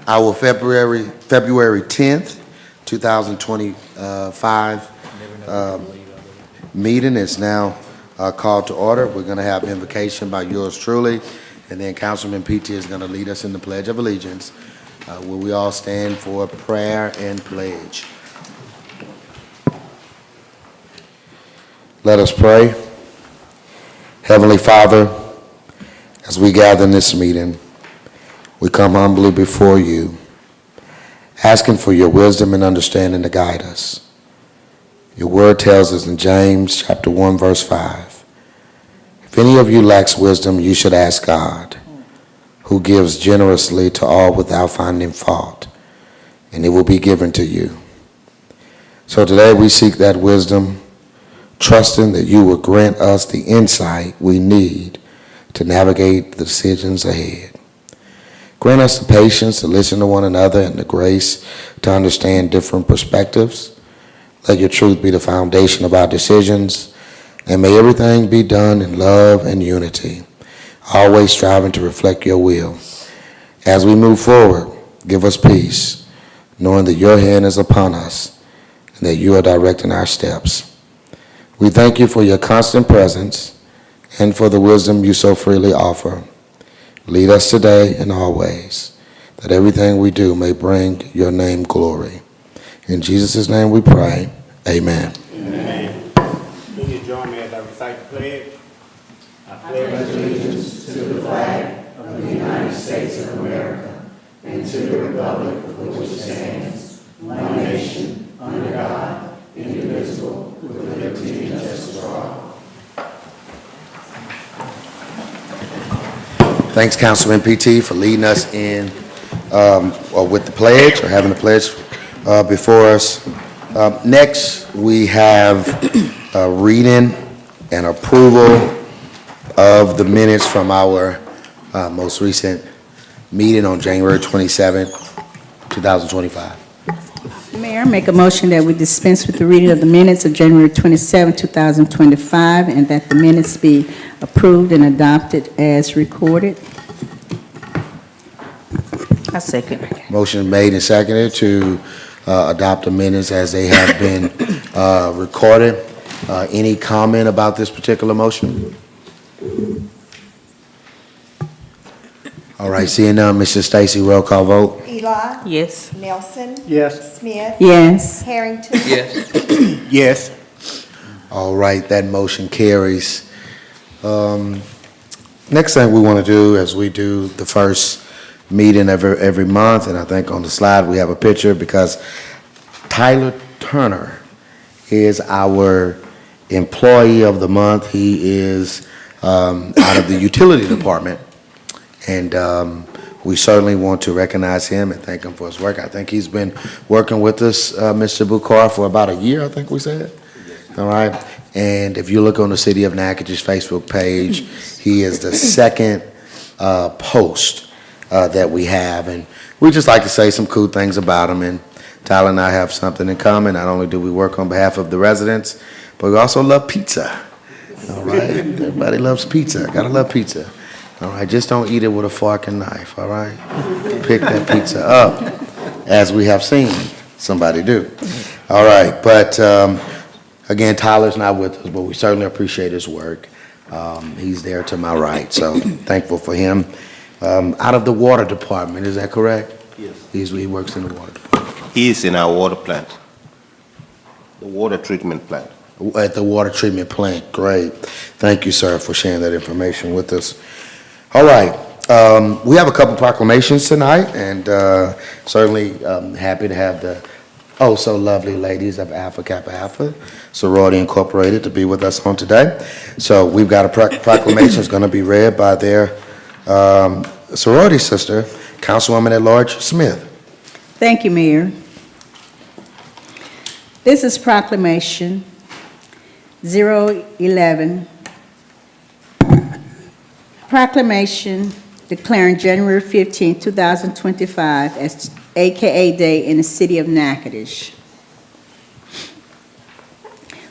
Our February 10th, 2025 meeting is now called to order. We're going to have invocation by yours truly, and then Councilman PT is going to lead us in the Pledge of Allegiance, where we all stand for prayer and pledge. Let us pray. Heavenly Father, as we gather in this meeting, we come humbly before you, asking for your wisdom and understanding to guide us. Your word tells us in James chapter 1, verse 5, if any of you lacks wisdom, you should ask God, who gives generously to all without finding fault, and it will be given to you. So today we seek that wisdom, trusting that you will grant us the insight we need to navigate the decisions ahead. Grant us the patience to listen to one another and the grace to understand different perspectives. Let your truth be the foundation of our decisions, and may everything be done in love and unity, always striving to reflect your will. As we move forward, give us peace, knowing that your hand is upon us and that you are directing our steps. We thank you for your constant presence and for the wisdom you so freely offer. Lead us today and always, that everything we do may bring your name glory. In Jesus' name we pray. Amen. Amen. Will you join me as I recite the pledge? I pledge allegiance to the flag of the United States of America and to the republic for which it stands, one nation, under God, indivisible, with liberty and justice for all. Thanks, Councilman PT, for leading us in or with the pledge, or having the pledge before us. Next, we have reading and approval of the minutes from our most recent meeting on January 27th, 2025. Mayor, make a motion that we dispense with the reading of the minutes of January 27, 2025, and that the minutes be approved and adopted as recorded. I second. Motion made and seconded to adopt the minutes as they have been recorded. Any comment about this particular motion? All right, seeing none, Mrs. Stacy, roll call vote. Eli? Yes. Nelson? Yes. Smith? Yes. Harrington? Yes. Yes. All right, that motion carries. Next thing we want to do is we do the first meeting every month, and I think on the slide we have a picture because Tyler Turner is our employee of the month. He is out of the utility department, and we certainly want to recognize him and thank him for his work. I think he's been working with us, Mr. Bukhar, for about a year, I think we said. All right. And if you look on the City of Natchitoches Facebook page, he is the second post that we have. And we just like to say some cool things about him. And Tyler and I have something in common. Not only do we work on behalf of the residents, but we also love pizza. All right. Everybody loves pizza. Gotta love pizza. All right, just don't eat it with a fork and knife, all right? Pick that pizza up, as we have seen somebody do. All right, but again, Tyler's not with us, but we certainly appreciate his work. He's there to my right, so thankful for him. Out of the water department, is that correct? Yes. He works in the water department. He is in our water plant, the water treatment plant. At the water treatment plant, great. Thank you, sir, for sharing that information with us. All right, we have a couple proclamations tonight, and certainly happy to have the so lovely ladies of Alpha Kappa Alpha Sorority Incorporated to be with us on today. So we've got a proclamation that's going to be read by their sorority sister, Councilwoman at Large Smith. Thank you, Mayor. This is proclamation 011. Proclamation declaring January 15, 2025 as AKA Day in the City of Natchitoches.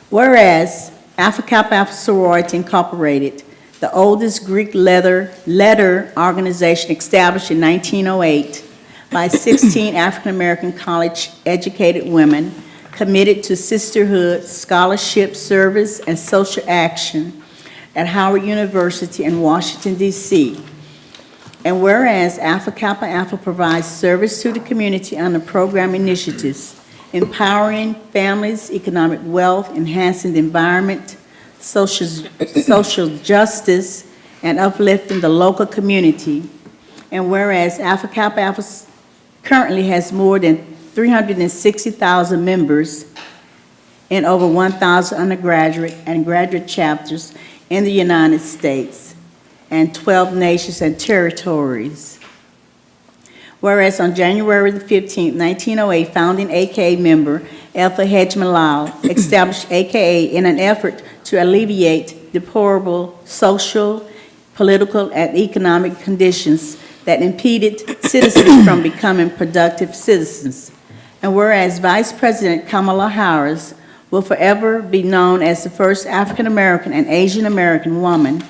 Whereas Alpha Kappa Alpha Sorority Incorporated, the oldest Greek letter organization established in 1908, by 16 African-American college-educated women committed to sisterhood, scholarship, service, and social action at Howard University in Washington, D.C. And whereas Alpha Kappa Alpha provides service to the community under program initiatives, empowering families, economic wealth, enhancing the environment, social justice, and uplifting the local community. And whereas Alpha Kappa Alpha currently has more than 360,000 members in over 1,000 undergraduate and graduate chapters in the United States and 12 nations and territories. Whereas on January the 15th, 1908, founding AKA member Alpha Hedgeman Lyle established AKA in an effort to alleviate deplorable social, political, and economic conditions that impeded citizens from becoming productive citizens. And whereas Vice President Kamala Harris will forever be known as the first African American and Asian American woman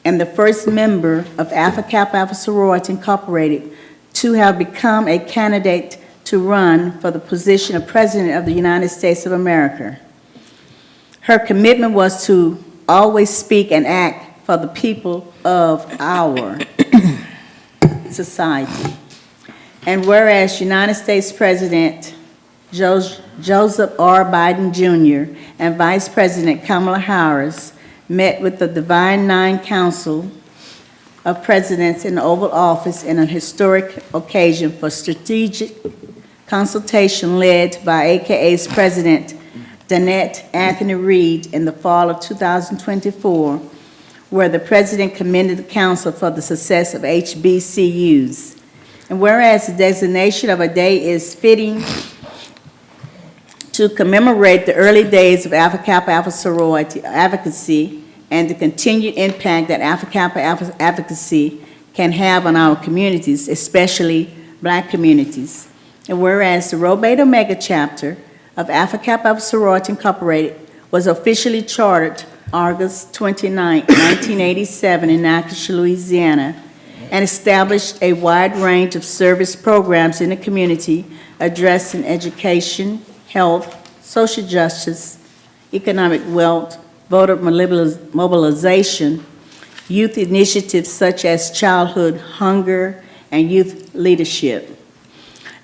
and the first member of Alpha Kappa Alpha Sorority Incorporated to have become a candidate to run for the position of President of the United States of America. Her commitment was to always speak and act for the people of our society. And whereas United States President Joseph R. Biden Jr. and Vice President Kamala Harris met with the Divine Nine Council of Presidents in the Oval Office in a historic occasion for strategic consultation led by AKA's President Danette Anthony Reed in the fall of 2024, where the President commended the Council for the success of HBCUs. And whereas the designation of a day is fitting to commemorate the early days of Alpha Kappa Alpha sorority advocacy and the continued impact that Alpha Kappa Alpha advocacy can have on our communities, especially Black communities. And whereas the Rho Beta Omega chapter of Alpha Kappa Alpha Sorority Incorporated was officially chartered August 29, 1987 in Natchitoches, Louisiana, and established a wide range of service programs in the community addressing education, health, social justice, economic wealth, voter mobilization, youth initiatives such as childhood hunger and youth leadership.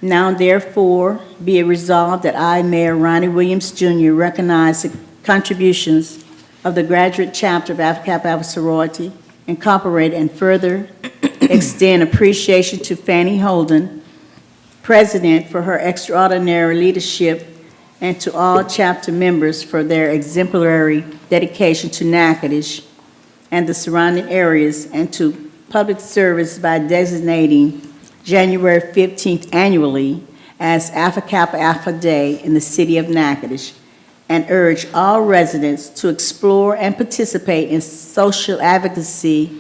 Now therefore be it resolved that I, Mayor Ronnie Williams Jr., recognize the contributions of the graduate chapter of Alpha Kappa Alpha Sorority Incorporated and further extend appreciation to Fannie Holden, President, for her extraordinary leadership, and to all chapter members for their exemplary dedication to Natchitoches and the surrounding areas, and to public service by designating January 15th annually as Alpha Kappa Alpha Day in the city of Natchitoches, and urge all residents to explore and participate in social advocacy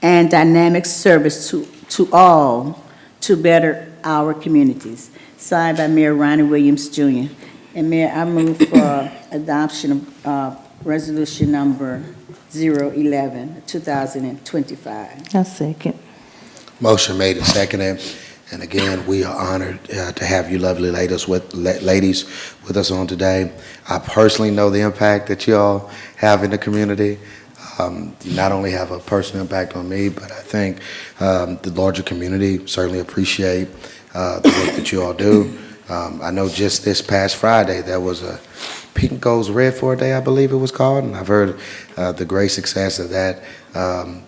and dynamic service to all to better our communities. Signed by Mayor Ronnie Williams Jr. And Mayor, I move for adoption of resolution number 011, 2025. A second. Motion made and seconded. And again, we are honored to have you lovely ladies with us on today. I personally know the impact that you all have in the community. You not only have a personal impact on me, but I think the larger community certainly appreciate the work that you all do. I know just this past Friday, there was a Pink Goes Red for a Day, I believe it was called, and I've heard the great success of that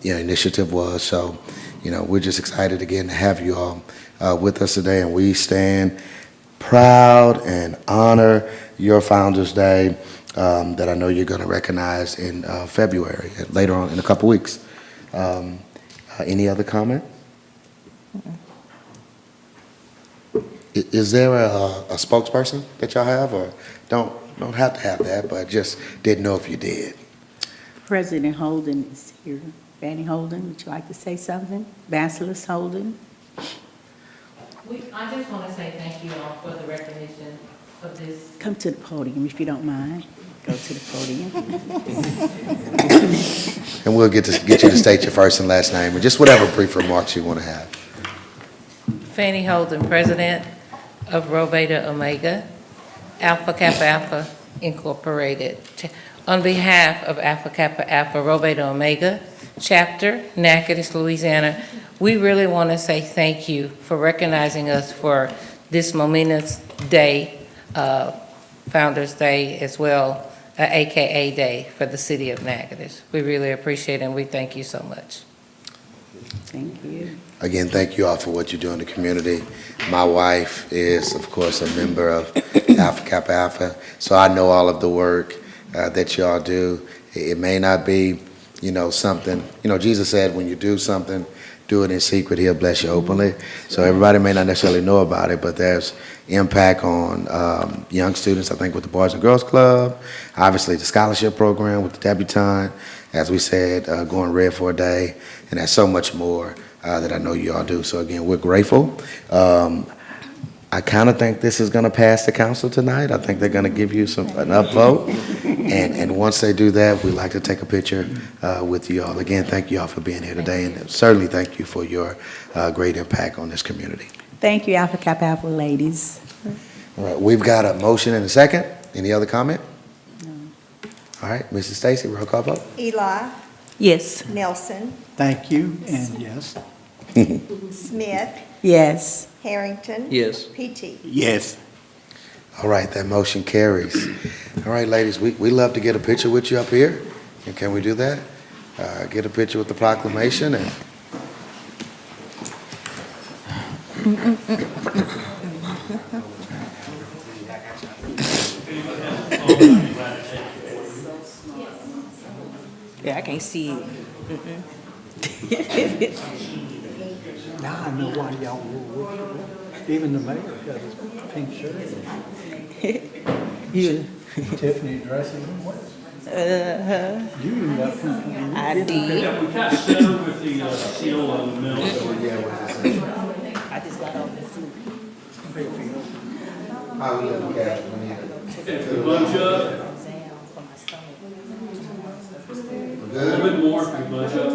initiative was. So, we're just excited again to have you all with us today, and we stand proud and honor your Founders Day that I know you're going to recognize in February, later on in a couple weeks. Any other comment? Is there a spokesperson that y'all have, or don't have to have that, but just didn't know if you did? President Holden is here. Fannie Holden, would you like to say something? Bachelor's Holden? I just want to say thank you all for the recognition of this. Come to the podium if you don't mind. Go to the podium. And we'll get you to state your first and last name, and just whatever brief remarks you want to have. Fannie Holden, President of Rho Beta Omega, Alpha Kappa Alpha Incorporated. On behalf of Alpha Kappa Alpha Rho Beta Omega, Chapter, Natchitoches, Louisiana, we really want to say thank you for recognizing us for this momentous day, Founders Day as well, AKA Day for the city of Natchitoches. We really appreciate it and we thank you so much. Thank you. Again, thank you all for what you do in the community. My wife is, of course, a member of Alpha Kappa Alpha, so I know all of the work that y'all do. It may not be, something, Jesus said when you do something, do it in secret, he'll bless you openly. So everybody may not necessarily know about it, but there's impact on young students, I think, with the Boys and Girls Club, obviously the scholarship program with the debutante, as we said, going red for a day, and there's so much more that I know you all do. So again, we're grateful. I kind of think this is going to pass the council tonight. I think they're going to give you an upvote. And once they do that, we'd like to take a picture with you all. Again, thank you all for being here today, and certainly thank you for your great impact on this community. Thank you, Alpha Kappa Alpha ladies. All right, we've got a motion and a second. Any other comment? No. All right, Mrs. Stacy, roll call vote. Eli, Yes. Nelson, Thank you, and yes. Smith, Yes. Harrington. Yes. Petey. Yes. All right, that motion carries. All right, ladies, we love to get a picture with you up here. And can we do that? Get a picture with the proclamation and. Yeah, I can't see you. Now I know why y'all wore, even the mayor got his pink shirt. You. Tiffany dresses him well. You even got pink. I did. Yeah, we kind of settled with the seal on the mill. I just got off the flu. If we bunch up, a little bit more, if we bunch up.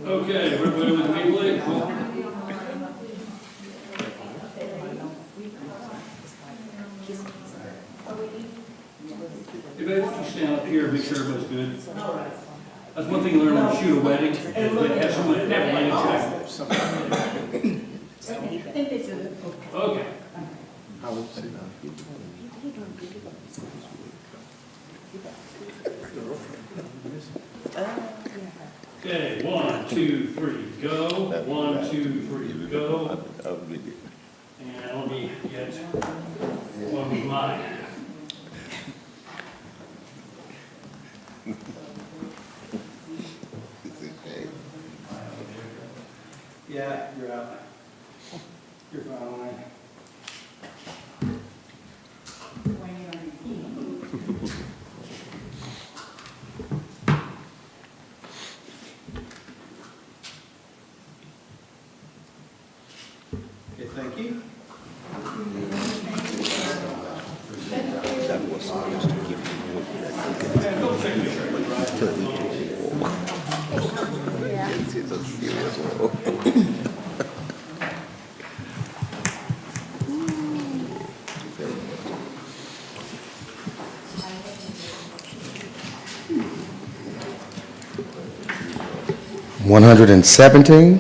Okay, everybody with me, please? Everybody, if you stand up here, make sure everybody's good. That's one thing you learn when you shoot a wedding, is they have someone have a lane check. Okay. Okay, 1, 2, 3, go. 1, 2, 3, go. And let me get one with mine. Yeah, you're out. You're fine. Okay, thank you. $117.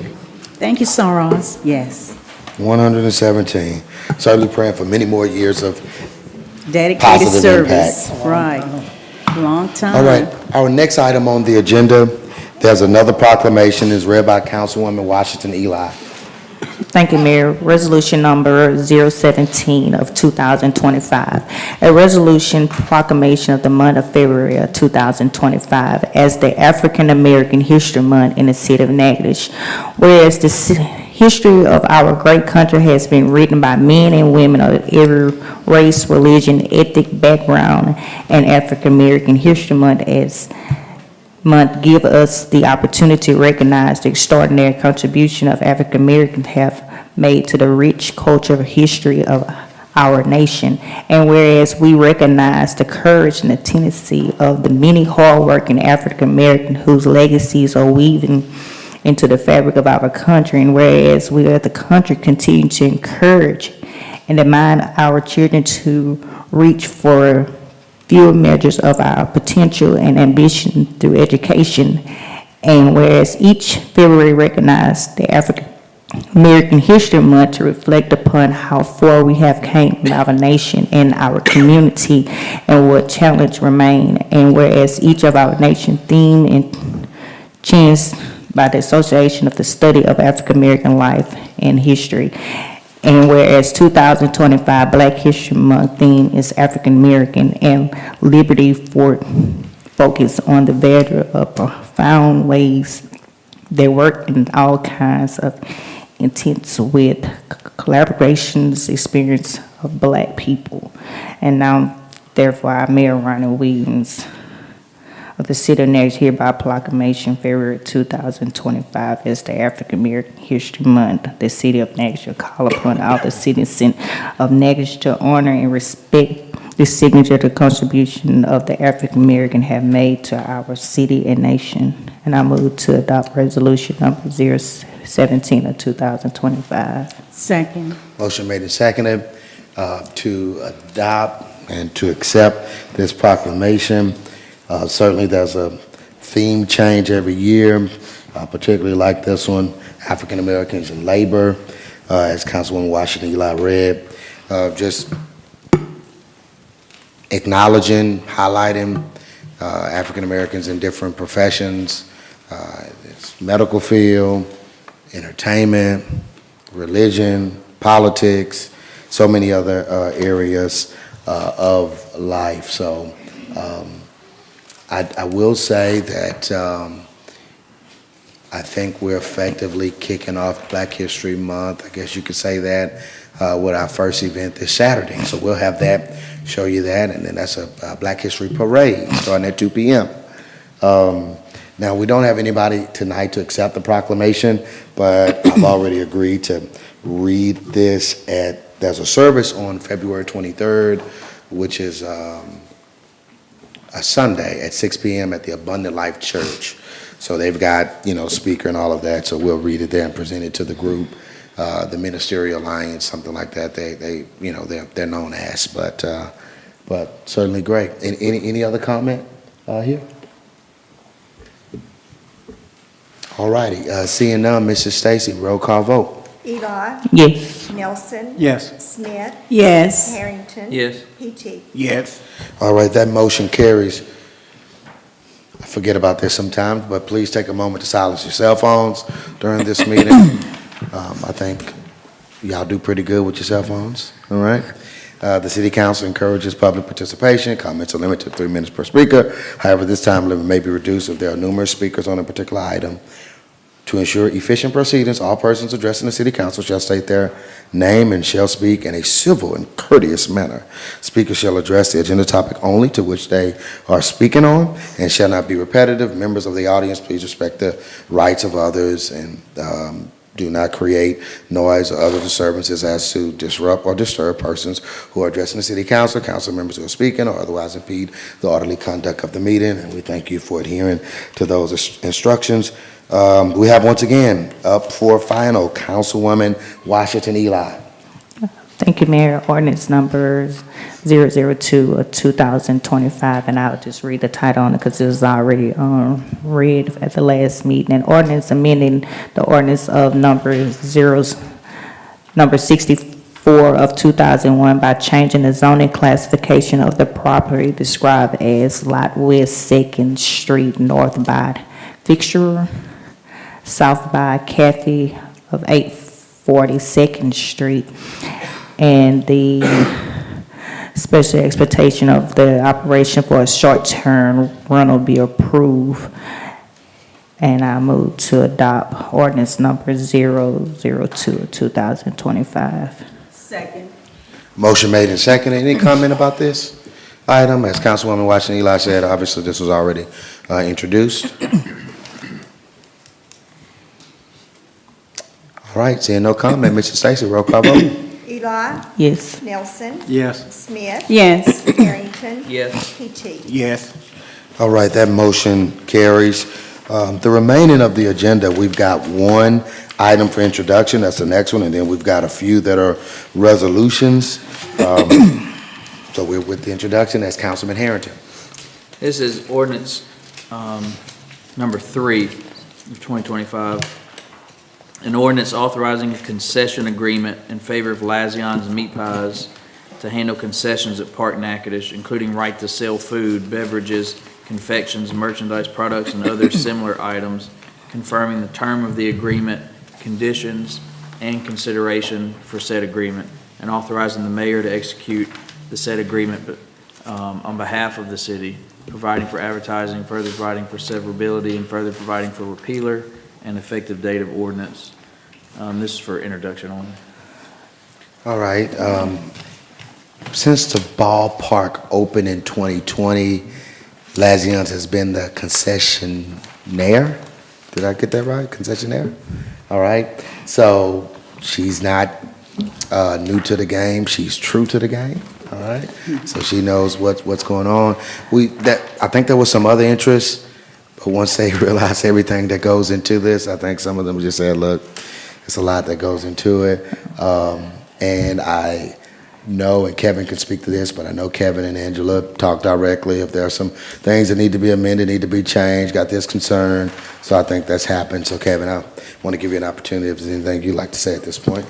Thank you, Saras. Yes. 117. Certainly praying for many more years of. Dedicated Positive service. Right. Long time. All right, our next item on the agenda, there's another proclamation is read by Councilwoman Washington Eli. Thank you, Mayor. Resolution number 017 of 2025. A resolution proclamation of the month of February of 2025 as the African American History Month in the city of Natchitoches. Whereas the history of our great country has been written by men and women of every race, religion, ethnic background, and African American History Month give us the opportunity to recognize the extraordinary contribution of African Americans have made to the rich cultural history of our nation. And whereas we recognize the courage and the tenacity of the many hardworking African Americans whose legacies are weaving into the fabric of our country, and whereas we as the country continue to encourage and remind our children to reach for fewer measures of our potential and ambition through education, and whereas each February recognizes the African American History Month to reflect upon how far we have came in our nation and our community and what challenges remain, and whereas each of our nation theme and changed by the Association of the Study of African American Life and History, and whereas 2025 Black History Month theme is African American and Liberty for focus on the value of profound ways they work in all kinds of intents with collaborations experience of Black people. And now, therefore, our Mayor Ronald Williams of the City of Natchez hereby proclamation February 2025 as the African American History Month. The City of Natchez call upon all the citizens of Natchez to honor and respect the signature, the contribution of the African American have made to our city and nation. And I move to adopt resolution number 017 of 2025. Second. Motion made and seconded to adopt and to accept this proclamation. Certainly there's a theme change every year, particularly like this one, African Americans in labor, as Councilwoman Washington Eli read. Just acknowledging, highlighting African Americans in different professions, it's medical field, entertainment, religion, politics, so many other areas of life. So I will say that I think we're effectively kicking off Black History Month, I guess you could say that, with our first event this Saturday. So we'll have that, show you that, and then that's a Black History Parade starting at 2 p.m. Now, we don't have anybody tonight to accept the proclamation, but I've already agreed to read this there's a service on February 23rd, which is a Sunday at 6 p.m. at the Abundant Life Church. So they've got, speaker and all of that, so we'll read it there and present it to the group, the Ministerial Alliance, something like that. They're known as, but certainly great. Any other comment here? All righty, seeing none, Mrs. Stacy, roll call vote. Eli. Yes. Nelson. Yes. Smith. Yes. Harrington. Yes. Petey. Yes. All right, that motion carries. I forget about this sometimes, but please take a moment to silence your cell phones during this meeting. I think y'all do pretty good with your cell phones, all right? The City Council encourages public participation. Comments are limited to 3 minutes per speaker. However, this time limit may be reduced if there are numerous speakers on a particular item. To ensure efficient proceedings, all persons addressing the City Council shall state their name and shall speak in a civil and courteous manner. Speakers shall address the agenda topic only to which they are speaking on and shall not be repetitive. Members of the audience, please respect the rights of others and do not create noise or other disturbances as to disrupt or disturb persons who are addressing the City Council, council members who are speaking, or otherwise impede the orderly conduct of the meeting. And we thank you for adhering to those instructions. We have once again up for final Councilwoman Washington Eli. Thank you, Mayor. Ordinance number 002 of 2025, and I'll just read the title on it because it was already read at the last meeting. An ordinance amending the ordinance of number 64 of 2001 by changing the zoning classification of the property described as Lot West 2nd Street North by Fixture, South by Kathy of 842nd Street, and the special expectation of the operation for a short-term rental be approved. And I move to adopt ordinance number 002 of 2025. Second. Motion made and seconded. Any comment about this item? As Councilwoman Washington Eli said, obviously this was already introduced. All right, seeing no comment, Mr. Stacy, roll call vote. Eli, Yes. Nelson, Yes. Smith, Yes. Harrington, Yes. Petey. Yes. All right, that motion carries. The remaining of the agenda, we've got one item for introduction, that's the next one, and then we've got a few that are resolutions. So we're with the introduction, that's Councilman Harrington. This is ordinance number 3 of 2025. An ordinance authorizing a concession agreement in favor of Lazion's Meat Pies to handle concessions at Park Natchitoches, including right to sell food, beverages, confections, merchandise products, and other similar items, confirming the term of the agreement, conditions, and consideration for said agreement, and authorizing the mayor to execute the said agreement on behalf of the city, providing for advertising, further providing for severability, and further providing for repealer and effective date of ordinance. This is for introduction only. All right, since the ballpark opened in 2020, Lazion's has been the concessionaire. Did I get that right? Concessionaire? All right, so she's not new to the game, she's true to the game. All right, so she knows what's going on. I think there was some other interest, but once they realize everything that goes into this, I think some of them just said, look, it's a lot that goes into it. And I know, and Kevin can speak to this, but I know Kevin and Angela talked directly. If there are some things that need to be amended, need to be changed, got this concern. So I think that's happened. So Kevin, I want to give you an opportunity if there's anything you'd like to say at this point.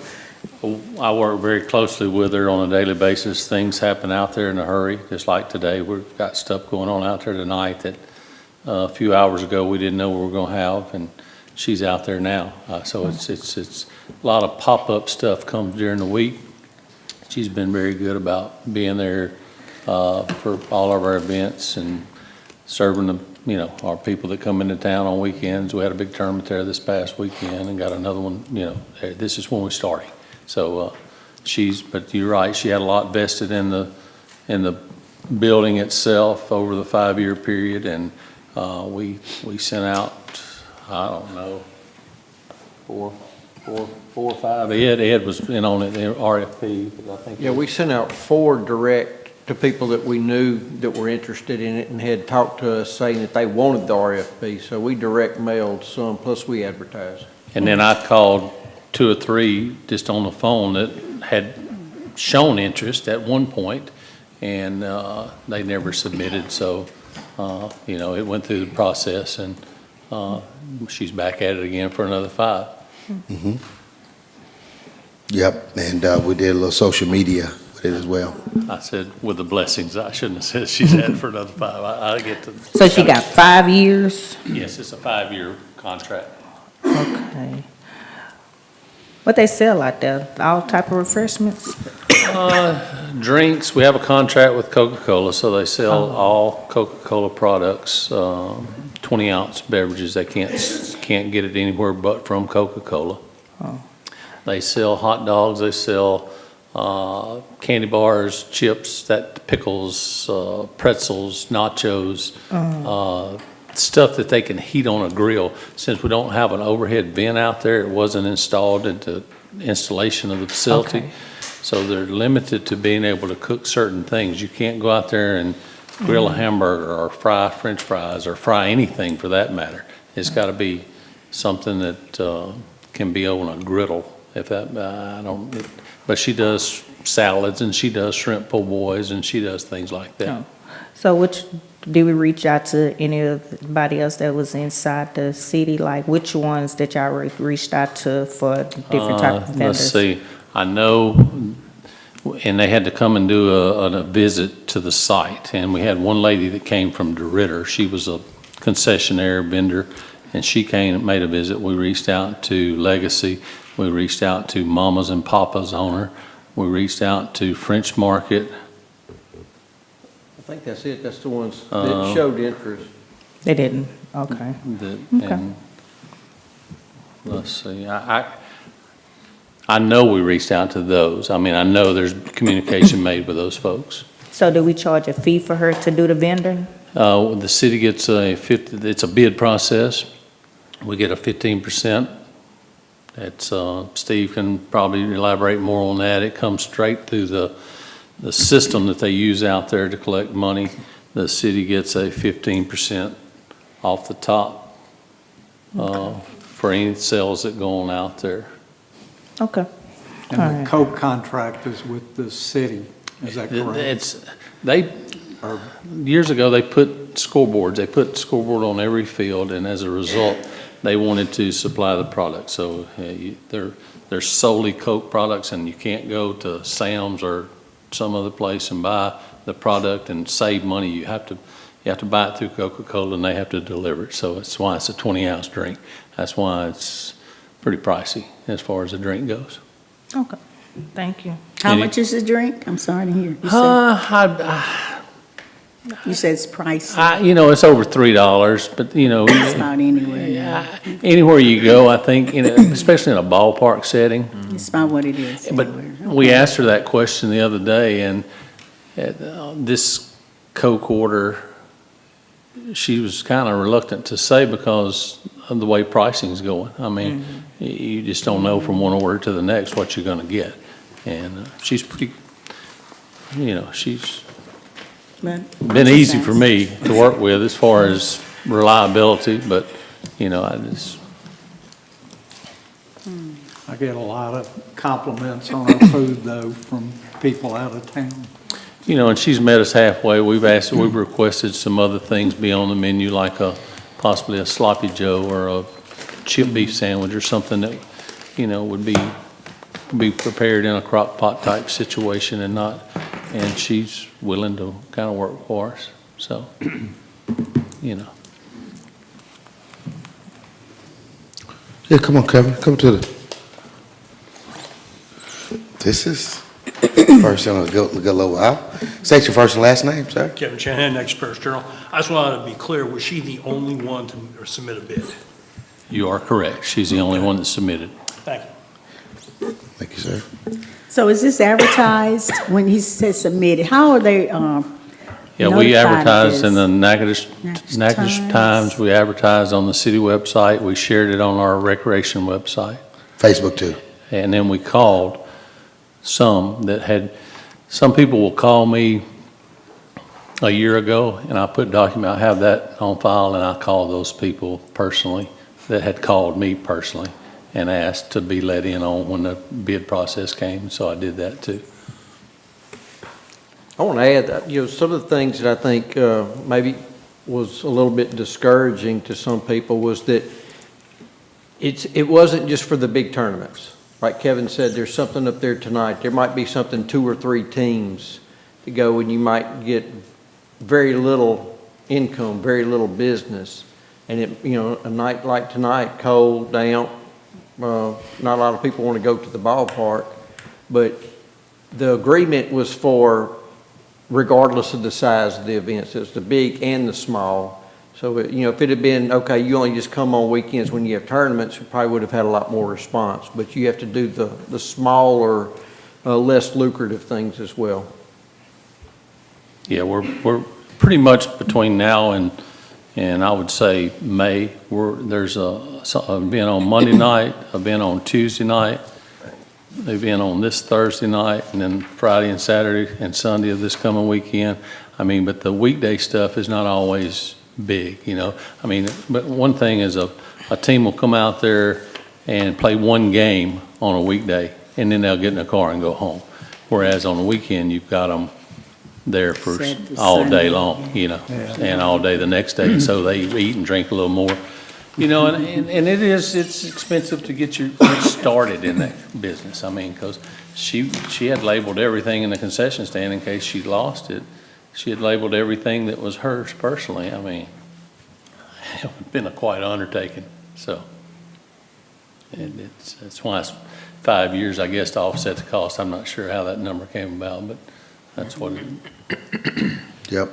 I work very closely with her on a daily basis. Things happen out there in a hurry, just like today. We've got stuff going on out there tonight that a few hours ago we didn't know we were going to have, and she's out there now. So it's a lot of pop-up stuff comes during the week. She's been very good about being there for all of our events and serving the, our people that come into town on weekends. We had a big tournament there this past weekend and got another one, this is when we're starting. So but you're right, she had a lot vested in the building itself over the 5-year period, and we sent out, I don't know, four or five. Ed was in on it, the RFP. But I think Yeah, we sent out 4 direct to people that we knew that were interested in it and had talked to us saying that they wanted the RFP. So we direct mailed some, plus we advertised. And then I called 2 or 3 just on the phone that had shown interest at one point, and they never submitted. So, it went through the process, and she's back at it again for another 5. Mm-hmm. Yep, and we did a little social media with it as well. I said, with the blessings, I shouldn't have said she's at it for another 5. I get to. So she got 5 years? Yes, it's a 5-year contract. Okay. What they sell out there? All type of refreshments? Drinks, we have a contract with Coca-Cola, so they sell all Coca-Cola products, 20-ounce beverages. They can't get it anywhere but from Coca-Cola. Oh. They sell hot dogs, they sell candy bars, chips, pickles, pretzels, nachos, stuff that they can heat on a grill. Since we don't have an overhead vent out there, it wasn't installed into installation of the facility. Okay. So they're limited to being able to cook certain things. You can't go out there and grill a hamburger or fry French fries or fry anything for that matter. It's got to be something that can be on a griddle. But she does salads and she does shrimp po' boys and she does things like that. Oh. So did we reach out to anybody else that was inside the city? Like which ones that y'all reached out to for different type of vendors? Let's see. I know, and they had to come and do a visit to the site. And we had one lady that came from DeRitter. She was a concessionaire vendor, and she came and made a visit. We reached out to Legacy. We reached out to Mama's and Papa's owner. We reached out to French Market. I think that's it. That's the ones that showed interest. They didn't, okay. And let's see, I know we reached out to those. I mean, I know there's communication made with those folks. So do we charge a fee for her to do the vending? The city gets it's a bid process. We get a 15% It's, Steve can probably elaborate more on that. It comes straight through the system that they use out there to collect money. The city gets a 15% off the top for any sales that go on out there. Okay. And All the right. Coke contract is with the city, is that correct? Years ago, they put scoreboards. They put scoreboard on every field, and as a result, they wanted to supply the product. So they're solely Coke products, and you can't go to Sam's or some other place and buy the product and save money. You have to buy it through Coca-Cola, and they have to deliver it. So that's why it's a 20-ounce drink. That's why it's pretty pricey as far as the drink goes. Okay, thank you. How much is the drink? I'm sorry to hear. You said it's pricey. You know, it's over $3, but you know, It's about anywhere now. anywhere you go, I think, you know, especially in a ballpark setting. It's about what it is. But anywhere. we asked her that question the other day, and this Coke order, she was kind of reluctant to say because of the way pricing's going. I mean, you just don't know from one order to the next what you're going to get. And she's pretty, you know, she's But been easy for me to work with as far as reliability, but, you know, I get a lot of compliments on our food, though, from people out of town. you know, and she's met us halfway. We've requested some other things be on the menu, like possibly a sloppy joe or a chip beef sandwich or something that, you know, would be prepared in a crock pot type situation and she's willing to kind of work for us, so, you know. Yeah, come on, Kevin, come to the, this is first on a good little while. State your first and last name, sir. Kevin Shanahan, Next Press Journal. I just wanted to be clear, was she the only one to submit a bid? You are correct. She's the only one that submitted. Thank you. Thank you, sir. So is this advertised when he says submitted? How are they, Yeah, we notified of advertised in this? the Natchitoches Times. We advertised on the city website. We shared it on our recreation website. Facebook too. And then we called some people will call me a year ago, and I I have that on file, and I call those people personally that had called me personally and asked to be let in on when the bid process came, so I did that too. I want to add that, you know, some of the things that I think maybe was a little bit discouraging to some people was that it wasn't just for the big tournaments. Like Kevin said, there's something up there tonight. There might be something 2 or 3 teams to go, and you might get very little income, very little business. And you know, a night like tonight, cold, damp, not a lot of people want to go to the ballpark, but the agreement was for regardless of the size of the events. It's the big and the small. So, you know, if it had been, okay, you only just come on weekends when you have tournaments, you probably would have had a lot more response. But you have to do the smaller, less lucrative things as well. Yeah, we're pretty much between now and I would say May. There's an event on Monday night, event on Tuesday night, event on this Thursday night, and then Friday and Saturday and Sunday of this coming weekend. I mean, but the weekday stuff is not always big, you know. I mean, but one thing is a team will come out there and play one game on a weekday, and then they'll get in a car and go home. Whereas on the weekend, you've got them there for all day long, you know, and all day the next day. So they eat and drink a little more, you know, and it's expensive to get started in that business. I mean, because she had labeled everything in the concession stand in case she lost it. She had labeled everything that was hers personally. I mean, it would have been a quite undertaking. So, and it's why it's 5 years, I guess, to offset the cost. I'm not sure how that number came about, but that's what it. Yep.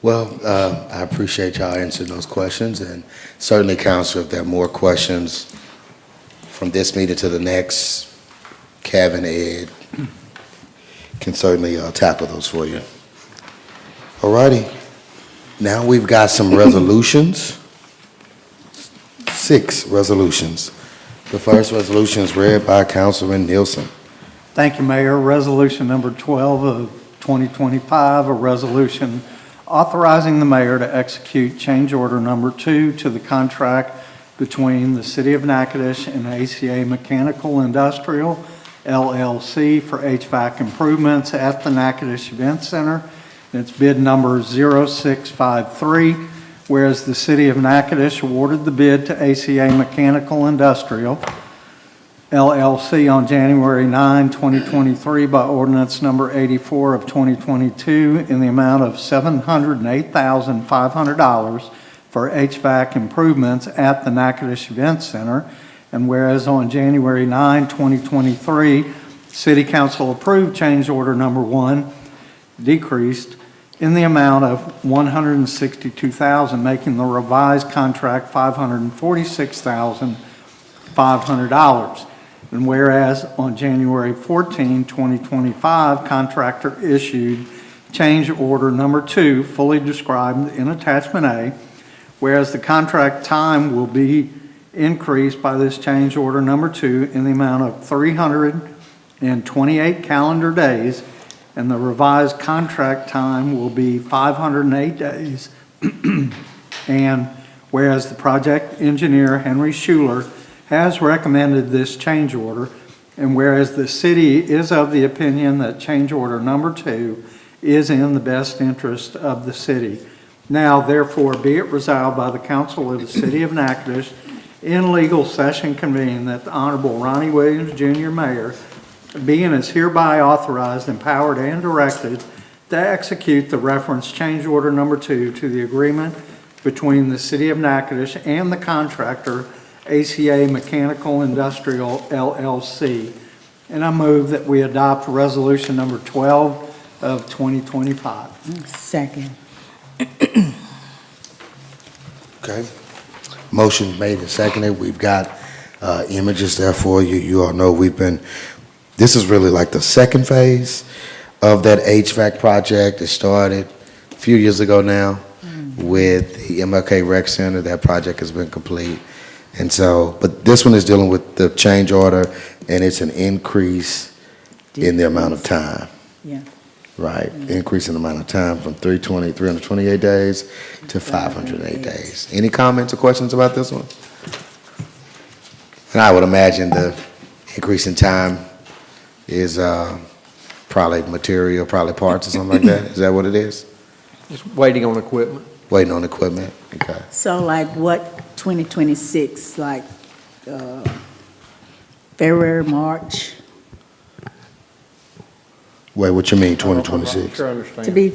Well, I appreciate y'all answering those questions, and certainly, Counselor, if there are more questions from this meeting to the next, Kevin, Ed, can certainly tackle those for you. All righty. Now we've got some resolutions, 6 resolutions. The first resolution is read by Councilman Nielsen. Thank you, Mayor. Resolution number 12 of 2025, a resolution authorizing the mayor to execute change order number 2 to the contract between the City of Natchitoches and ACA Mechanical Industrial LLC for HVAC improvements at the Natchitoches Event Center. It's bid number 0653, whereas the City of Natchitoches awarded the bid to ACA Mechanical Industrial LLC on January 9, 2023 by ordinance number 84 of 2022 in the amount of $708,500 for HVAC improvements at the Natchitoches Event Center. And whereas on January 9, 2023, City Council approved change order number 1, decreased in the amount of $162,000, making the revised contract $546,500. And whereas on January 14, 2025, contractor issued change order number 2, fully described in attachment A, whereas the contract time will be increased by this change order number 2 in the amount of 328 calendar days, and the revised contract time will be 508 days. And whereas the project engineer, Henry Schuler, has recommended this change order, and whereas the city is of the opinion that change order number 2 is in the best interest of the city. Now, therefore, be it resolved by the council of the City of Natchitoches in legal session convened that the Honorable Ronnie Williams, Jr., Mayor, being is hereby authorized, empowered, and directed to execute the reference change order number 2 to the agreement between the City of Natchitoches and the contractor, ACA Mechanical Industrial LLC. And I move that we adopt resolution number 12 of 2025. Second. Okay. Motion made and seconded. We've got images there for you. You all know this is really like the second phase of that HVAC project. It started a few years ago now with the MLK Rec Center. That project has been complete. And so, but this one is dealing with the change order, and it's an increase in the amount of time. Yeah. Right, increase in the amount of time from 328 days to 508 days. Any comments or questions about this one? And I would imagine the increase in time is probably material, probably parts or something like that. Is that what it is? Just waiting on equipment. Waiting on equipment, okay. So like what, 2026, like February, March, Wait, what you mean, I'm 2026? sure I understand. to be,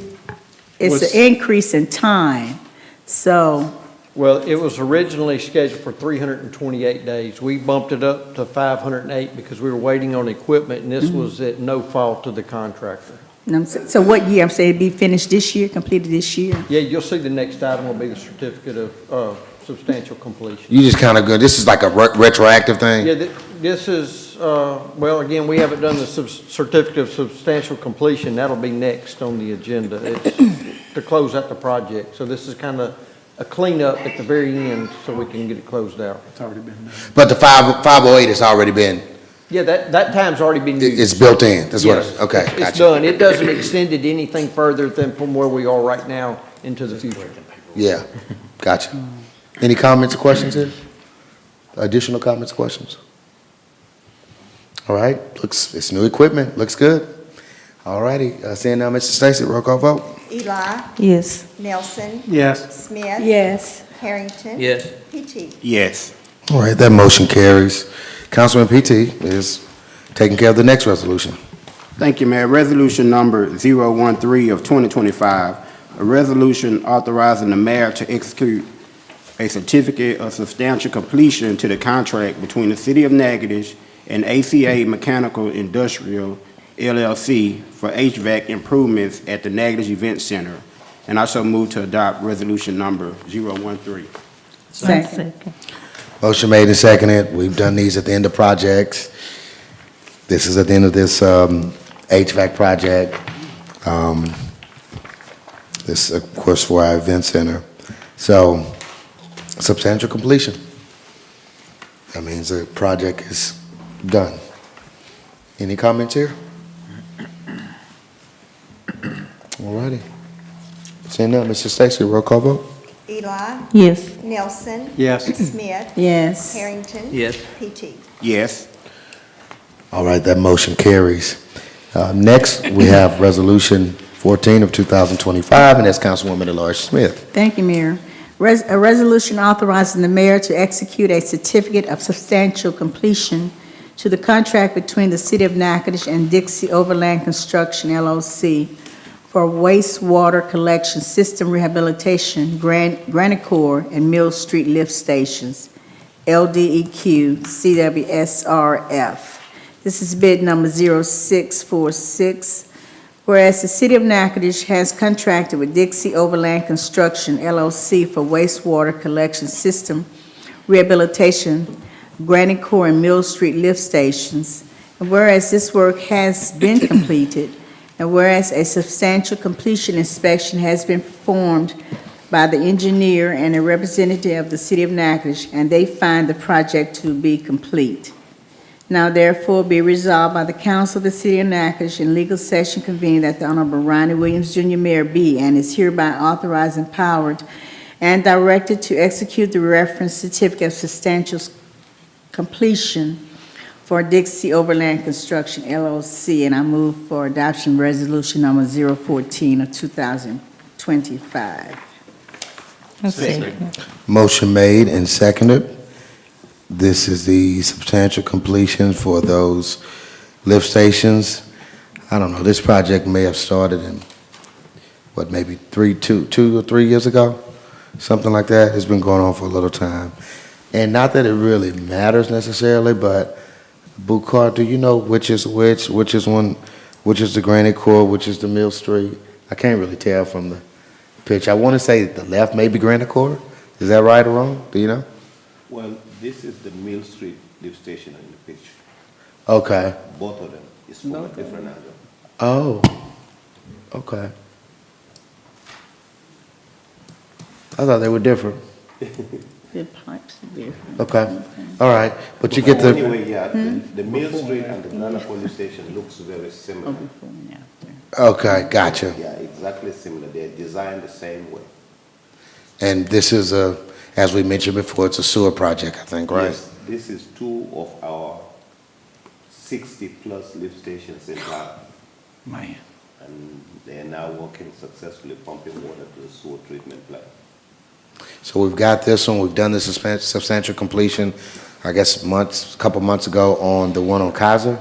it's an increase in time, so, Well, it was originally scheduled for 328 days. We bumped it up to 508 because we were waiting on equipment, and this was at no fault of the contractor. so what year, I'm saying it'd be finished this year, completed this year? Yeah, you'll see the next item will be the certificate of substantial completion. You just kind of good, this is like a retroactive thing? Yeah, this is, well, again, we haven't done the certificate of substantial completion. That'll be next on the agenda. It's to close out the project. So this is kind of a cleanup at the very end so we can get it closed out. It's already been done. But the 508 has already been, Yeah, that time's already been used. it's built in, that's what, Yes, okay, it's gotcha. done. It doesn't extend it anything further than from where we are right now into the future. Yeah, gotcha. Any comments or questions here? Additional comments or questions? All right, it's new equipment, looks good. All righty, seeing now, Mr. Stacy, roll call vote. Eli, Yes. Nelson, Yes. Smith. Yes. Harrington. Yes. PT. Yes. All right, that motion carries. Councilman PT is taking care of the next resolution. Thank you, Mayor. Resolution number 013 of 2025, a resolution authorizing the mayor to execute a certificate of substantial completion to the contract between the City of Natchitoches and ACA Mechanical Industrial LLC for HVAC improvements at the Natchitoches Event Center. And I so move to adopt resolution number 013. Second. Motion made and seconded. We've done these at the end of projects. This is at the end of this HVAC project. This, of course, for our event center. So, substantial completion. That means the project is done. Any comments here? All righty. Seeing none, Mr. Stacy, roll call vote? Eli, Yes. Nelson, Yes. Smith, Yes. Harrington. Yes. PT. Yes. All right, that motion carries. Next, we have Resolution 14 of 2025, and that's Councilwoman at-large Smith. Thank you, Mayor. A resolution authorizing the mayor to execute a certificate of substantial completion to the contract between the City of Natchitoches and Dixie Overland Construction, LLC, for wastewater collection system rehabilitation, Granite Core and Mill Street lift stations, LDEQ CWSRF. This is bid number 0646. Whereas the City of Natchitoches has contracted with Dixie Overland Construction, LLC, for wastewater collection system rehabilitation, Granite Core and Mill Street lift stations, and whereas this work has been completed, and whereas a substantial completion inspection has been performed by the engineer and a representative of the City of Natchitoches, and they find the project to be complete. Now therefore be resolved by the Council of the City of Natchitoches in legal session convened that the Honorable Ronnie Williams, Jr., Mayor be and is hereby authorized, empowered, and directed to execute the reference certificate of substantial completion for Dixie Overland Construction, LLC, and I move for adoption resolution number 014 of 2025. Motion made and seconded. This is the substantial completion for those lift stations. I don't know, this project may have started in, what, maybe two or 3 years ago? Something like that. It's been going on for a little time. And not that it really matters necessarily, but Bukar, do you know which is which? Which is the Granite Core, which is the Mill Street? I can't really tell from the picture. I want to say the left may be Granite Core. Is that right or wrong? Do you know? Well, this is the Mill Street lift station in the picture. Okay. Both of them is from a different angle. Oh, okay. I thought they were different. The pipes are different. Okay, all right, but you get the, Anyway, yeah, the Mill Street and the Granite Police Station looks very similar. Before and after. okay, gotcha. Yeah, exactly similar. They're designed the same way. And this is as we mentioned before, it's a sewer project, I think, right? Yes, this is 2 of our 60-plus lift stations in town. Man. And they are now working successfully pumping water to the sewer treatment plant. So we've got this one, we've done the substantial completion, I guess a couple months ago on the one on Kaiser.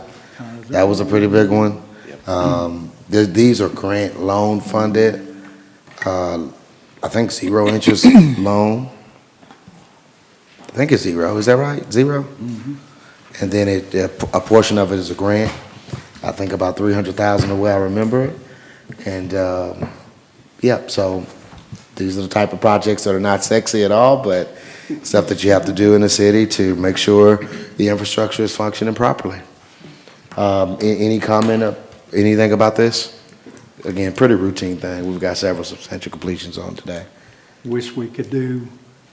That was a pretty big one. Yep. These are grant loan funded. I think 0 interest loan. I think it's 0, is that right? 0? Mm-hmm. And then a portion of it is a grant. I think about $300,000 the way I remember it. And, yep, so these are the type of projects that are not sexy at all, but stuff that you have to do in the city to make sure the infrastructure is functioning properly. Any comment or anything about this? Again, pretty routine thing. We've got several substantial completions on today. Wish we could do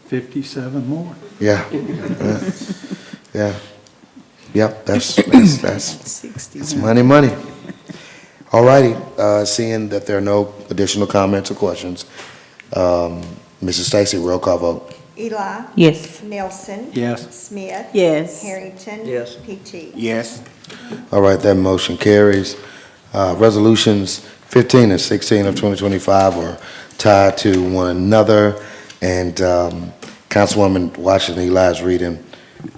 57 more. Yeah. Yeah. Yep, that's 60. it's money. All righty, seeing that there are no additional comments or questions, Mrs. Stacy, roll call vote. Eli, Yes. Nelson. Yes. Smith. Yes. Harrington. Yes. PT. Yes. All right, that motion carries. Resolutions 15 and 16 of 2025 are tied to one another, and Councilwoman Washington Eli is reading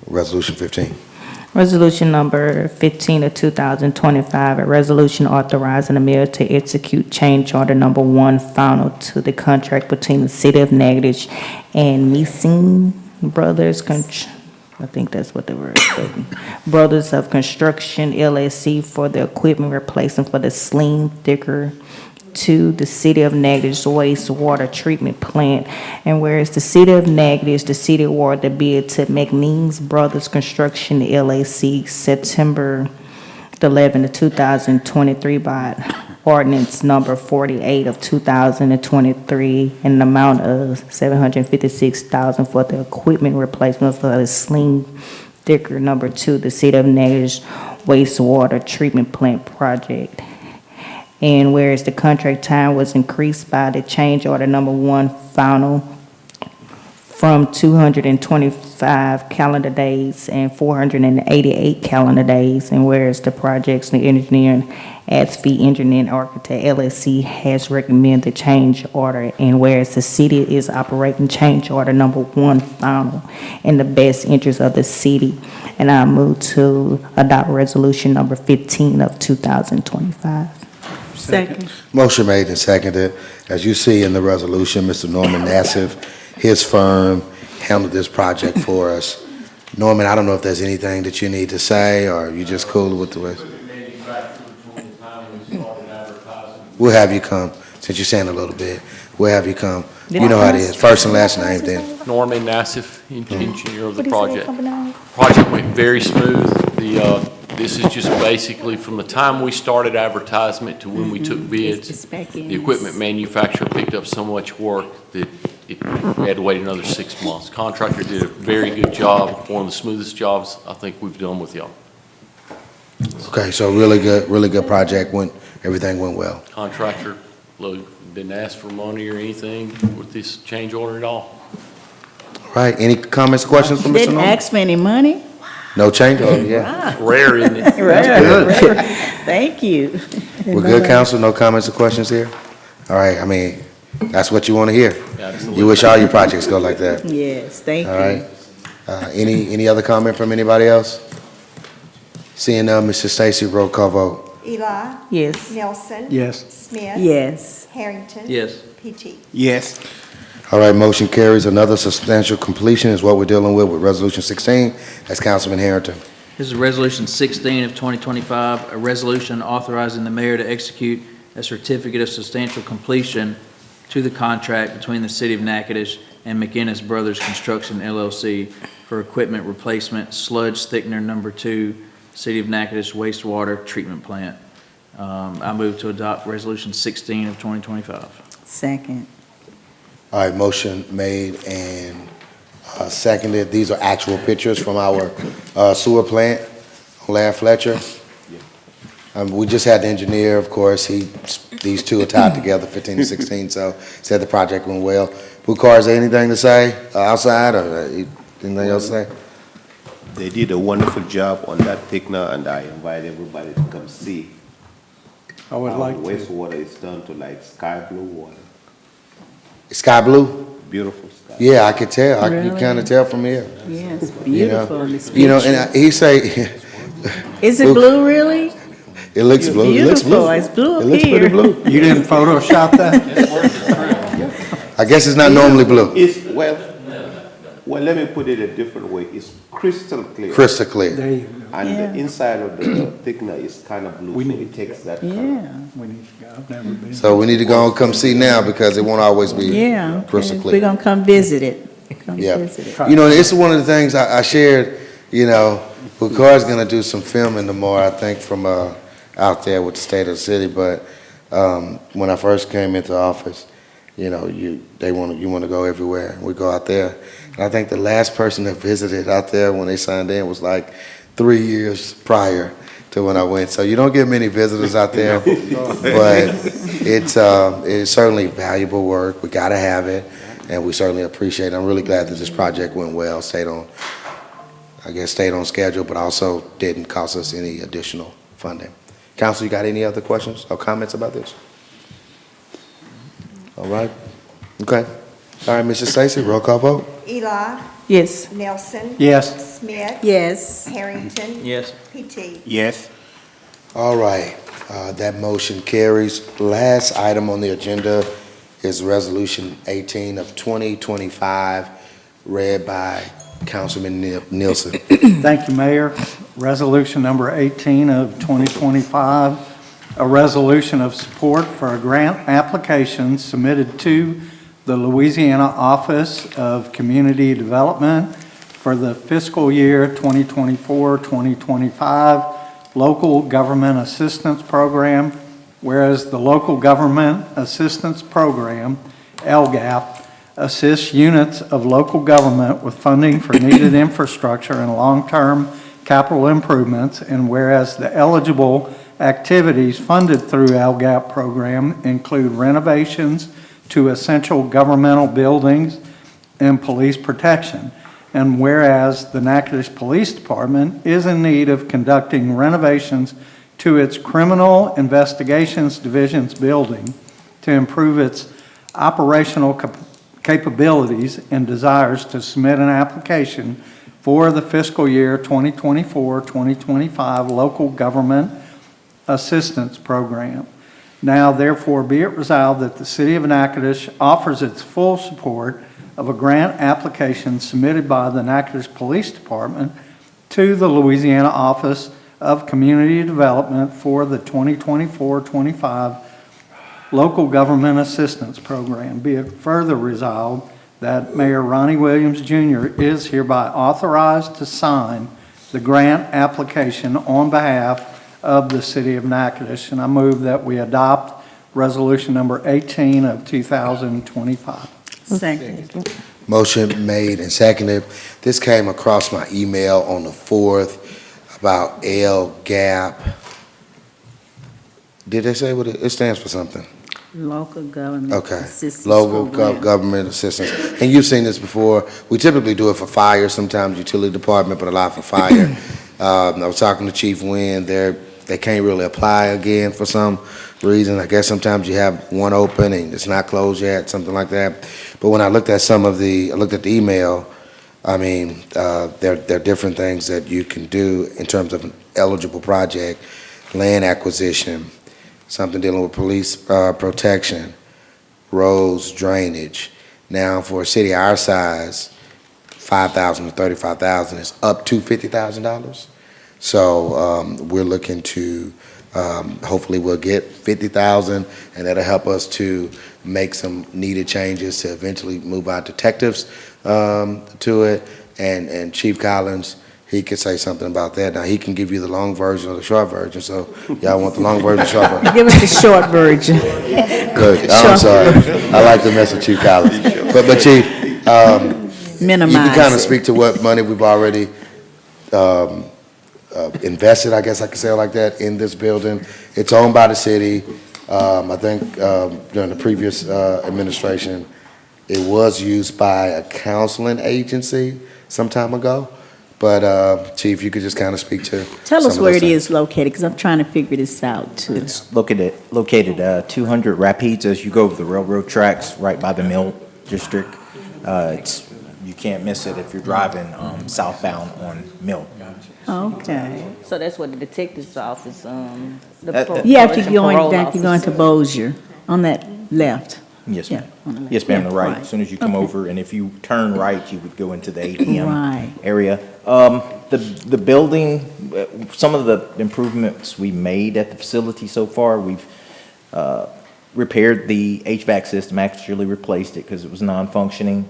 Resolution 15. Resolution number 15 of 2025, a resolution authorizing the mayor to execute change order number 1 final to the contract between the City of Natchitoches and Missing Brothers, I think that's what the word is, Brothers of Construction, LLC, for the equipment replacement for the sling thicker to the City of Natchitoches wastewater treatment plant. And whereas the City of Natchitoches, the city awarded the bid to McNeans Brothers Construction, LLC, September 11, 2023 by ordinance number 48 of 2023 in an amount of $756,000 for the equipment replacement for the sling Sticker number 2, the City of Natchitoches wastewater treatment plant project. And whereas the contract time was increased by the change order number 1 final from 225 calendar days and 488 calendar days, and whereas the project's engineering, ASFE Engineering Architect LLC has recommended the change order, and whereas the city is operating change order number 1 final in the best interest of the city, and I move to adopt resolution number 15 of 2025. Second. Motion made and seconded. As you see in the resolution, Mr. Norman Nassif, his firm handled this project for us. Norman, I don't know if there's anything that you need to say, or you just cool with the way. We'll have you come, since you're saying a little bit. We'll have you come. You know how it is. First and last name, then. Norman Nassif, engineer of the project. Project went very smooth. This is just basically from the time we started advertisement to when we took bids. The equipment manufacturer picked up so much work that we had to wait another 6 months. Contractor did a very good job, one of the smoothest jobs I think we've done with y'all. Okay, so really good project. Everything went well. Contractor, look, didn't ask for money or anything with this change order at all. All right, any comments or questions from Mr. Didn't Norman? ask for any money? No change order, yeah. Rare, isn't it? Rare. Thank you. We're good, council? No comments or questions here? All right, I mean, that's what you want to hear. Absolutely. You wish all your projects go like that. Yes, thank you. All right. Any other comment from anybody else? Seeing none, Mr. Stacy, roll call vote. Eli. Yes. Nelson. Yes. Smith. Yes. Harrington. Yes. PT. Yes. All right, motion carries. Another substantial completion is what we're dealing with Resolution 16. That's Councilman Harrington. This is Resolution 16 of 2025, a resolution authorizing the mayor to execute a certificate of substantial completion to the contract between the City of Natchitoches and McInnes Brothers Construction LLC for equipment replacement sludge thickener number 2, City of Natchitoches wastewater treatment plant. I move to adopt Resolution 16 of 2025. Second. All right, motion made and seconded. These are actual pictures from our sewer plant on Laird Fletcher. We just had the engineer, of course. These two are tied together, 15 and 16, so said the project went well. Bukar, is there anything to say outside, or anything else to say? They did a wonderful job on that thickener, and I invite everybody to come see. I would like to. Wastewater is done to like sky blue water. Sky blue? Beautiful sky. Yeah, I could tell. I can Really? kind of tell from here. Yes, You know, beautiful. This You know, picture. and he say, Is it blue, really? it looks blue. It looks blue. Beautiful. It's blue It up looks pretty here. blue. You didn't Photoshop that? I guess it's not normally blue. It's, well, let me put it a different way. It's crystal clear. Crystal clear. There you go. And Yeah. the inside of the thickener is kind of blue, We so need- it takes that color. Yeah, We need to go. I've never been. So we need to go and come see now because it won't always be yeah. crystal We're clear. gonna come visit it. Come Yeah. visit it. You know, it's one of the things I shared, you know, Bukar's gonna do some filming tomorrow, I think, from out there with the state of the city, but when I first came into office, you know, you wanna go everywhere. We go out there. And I think the last person that visited out there when they signed in was like 3 years prior to when I went. So you don't get many visitors out there, but it's certainly valuable work. We gotta have it, and we certainly appreciate it. I'm really glad that this project went well, stayed on schedule, but also didn't cost us any additional funding. Council, you got any other questions or comments about this? All right. Okay. All right, Mrs. Stacy, roll call vote. Eli. Yes. Nelson. Yes. Smith. Yes. Harrington. Yes. PT. Yes. All right, that motion carries. Last item on the agenda is Resolution 18 of 2025, read by Councilman Nielsen. Thank you, Mayor. Resolution number 18 of 2025, a resolution of support for a grant application submitted to the Louisiana Office of Community Development for the fiscal year 2024-2025 Local Government Assistance Program, whereas the Local Government Assistance Program, LGAP, assists units of local government with funding for needed infrastructure and long-term capital improvements, and whereas the eligible activities funded through LGAP program include renovations to essential governmental buildings and police protection, and whereas the Natchitoches Police Department is in need of conducting renovations to its Criminal Investigations Division's building to improve its operational capabilities, and desires to submit an application for the fiscal year 2024-2025 local government assistance program. Now therefore be it resolved that the City of Natchitoches offers its full support of a grant application submitted by the Natchitoches Police Department to the Louisiana Office of Community Development for the 2024-25 Local Government Assistance Program. Be it further resolved that Mayor Ronnie Williams Jr. is hereby authorized to sign the grant application on behalf of the City of Natchitoches, and I move that we adopt Resolution number 18 of 2025. Second. Motion made and seconded. This came across my email on the 4th about LGAP. Did they say what it stands for something? Local government Okay. assistance Local program. government assistance. And you've seen this before. We typically do it for fire, sometimes utility department, but a lot for fire. I was talking to Chief Wynn. They can't really apply again for some reason. I guess sometimes you have one open and it's not closed yet, something like that. But when I looked at I looked at the email, I mean, there are different things that you can do in terms of an eligible project, land acquisition, something dealing with police protection, roads, drainage. Now, for a city our size, $5,000 to $35,000 is up to $50,000. So we're looking to, hopefully we'll get $50,000, and that'll help us to make some needed changes to eventually move our detectives to it. And Chief Collins, he could say something about that. Now, he can give you the long version or the short version, so y'all want the long version, short version? Give us the short version. Good, I'm sorry. I like to mess with Chief Collins. But Chief, Minimize you can kind of it. speak to what money we've already invested, I guess I could say it like that, in this building. It's owned by the city. I think during the previous administration, it was used by a counseling agency some time ago. But Chief, you could just kind of speak to Tell us some of where those it things. is located, because I'm trying to figure this out too. It's located 200 Rapides as you go over the railroad tracks, right by the Mill District. You can't miss it if you're driving southbound on Mill. Okay. So that's what the detective's office, Yeah, after you're going back, you're going to Bossier, on that left. Yes, Yeah, ma'am. on the left. Yes, ma'am, Yeah, the right. As soon as you come Okay. over, and if you turn right, you would go into the ATM Right. area. The building, some of the improvements we made at the facility so far, we've repaired the HVAC system, actually replaced it because it was non-functioning.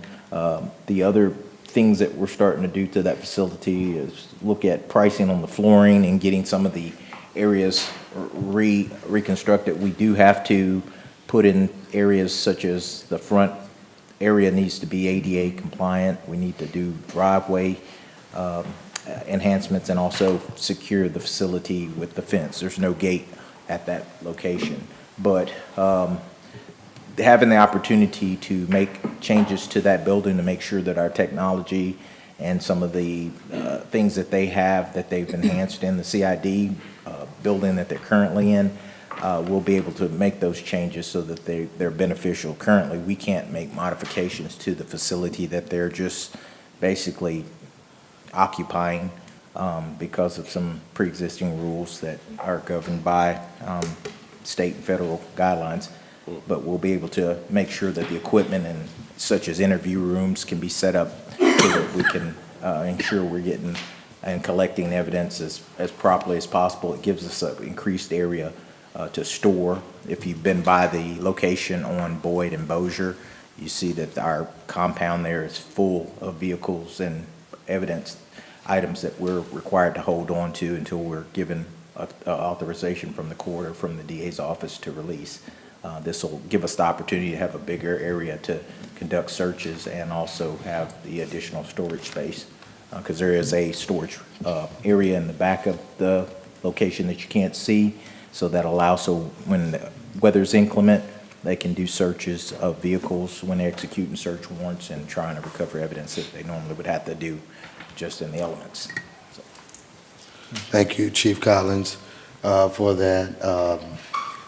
The other things that we're starting to do to that facility is look at pricing on the flooring and getting some of the areas reconstructed. We do have to put in areas such as the front area needs to be ADA compliant. We need to do driveway enhancements and also secure the facility with the fence. There's no gate at that location. But having the opportunity to make changes to that building to make sure that our technology and some of the things that they have that they've enhanced in the CID building that they're currently in, we'll be able to make those changes so that they're beneficial. Currently, we can't make modifications to the facility that they're just basically occupying because of some pre-existing rules that are governed by state and federal guidelines. But we'll be able to make sure that the equipment and such as interview rooms can be set up so that we can ensure we're getting and collecting evidence as properly as possible. It gives us an increased area to store. If you've been by the location on Boyd and Bossier, you see that our compound there is full of vehicles and evidence items that we're required to hold on to until we're given authorization from the court or from the DA's office to release. This will give us the opportunity to have a bigger area to conduct searches and also have the additional storage space, because there is a storage area in the back of the location that you can't see, so that allows, so when the weather's inclement, they can do searches of vehicles when they're executing search warrants and trying to recover evidence that they normally would have to do just in the elements. So. Thank you, Chief Collins, for that.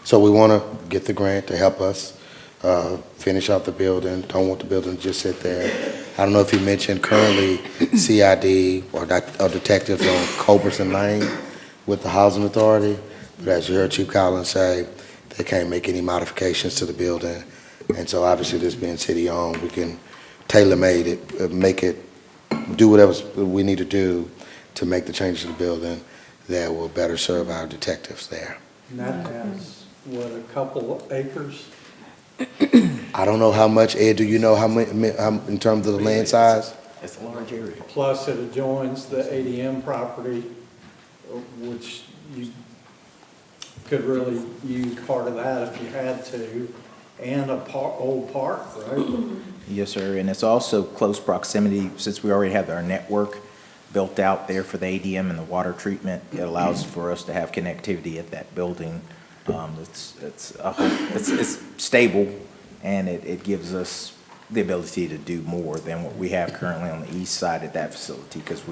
So we want to get the grant to help us finish off the building. Don't want the building to just sit there. I don't know if you mentioned currently CID or detectives on Culberson Lane with the Housing Authority, but as you heard Chief Collins say, they can't make any modifications to the building. And so obviously this being city-owned, we can tailor-made it, make it, do whatever we need to do to make the changes to the building that will better serve our detectives there. And that has, what, a couple acres? I don't know how much, Ed, do you know how many, in terms of the land size? It's a large area. Plus it adjoins the ADM property, which you could really use part of that if you had to, and a old park, right? Yes, sir, and it's also close proximity, since we already have our network built out there for the ADM and the water treatment. It allows for us to have connectivity at that building. It's stable, and it gives us the ability to do more than what we have currently on the east side at that facility, because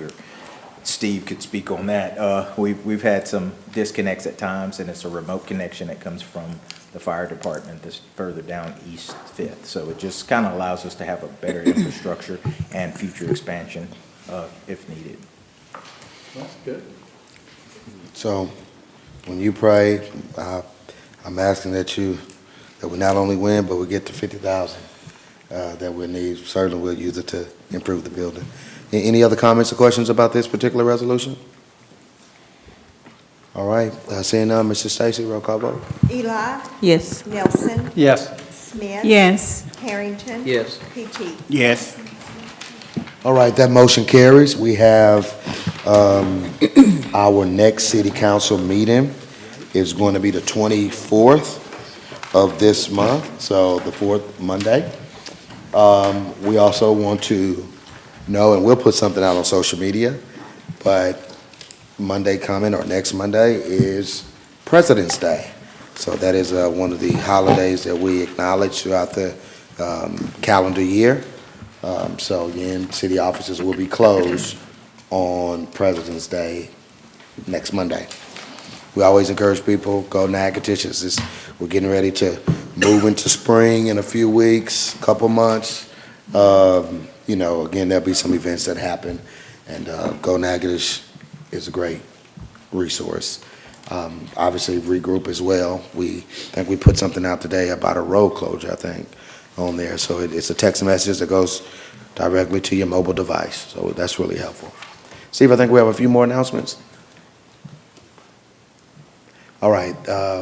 Steve could speak on that. We've had some disconnects at times, and it's a remote connection that comes from the fire department that's further down East Fifth. So it just kind of allows us to have a better infrastructure and future expansion if needed. That's good. So when you pray, I'm asking that we not only win, but we get to 50,000 that we need. Certainly we'll use it to improve the building. Any other comments or questions about this particular resolution? All right, seeing none, Mrs. Stacy, roll call vote. Eli, Yes. Nelson, Yes. Smith. Yes. Harrington. Yes. PT. Yes. All right, that motion carries. We have our next city council meeting is going to be the 24th of this month, so the fourth Monday. We also want to know, and we'll put something out on social media, but Monday coming, or next Monday, is President's Day. So that is one of the holidays that we acknowledge throughout the calendar year. So again, city offices will be closed on President's Day next Monday. We always encourage people, go Natchitoches. We're getting ready to move into spring in a few weeks, couple months. You know, again, there'll be some events that happen, and go Natchitoches is a great resource. Obviously, regroup as well. We think we put something out today about a road closure, I think, on there. So it's a text message that goes directly to your mobile device. So that's really helpful. Steve, I think we have a few more announcements. All right,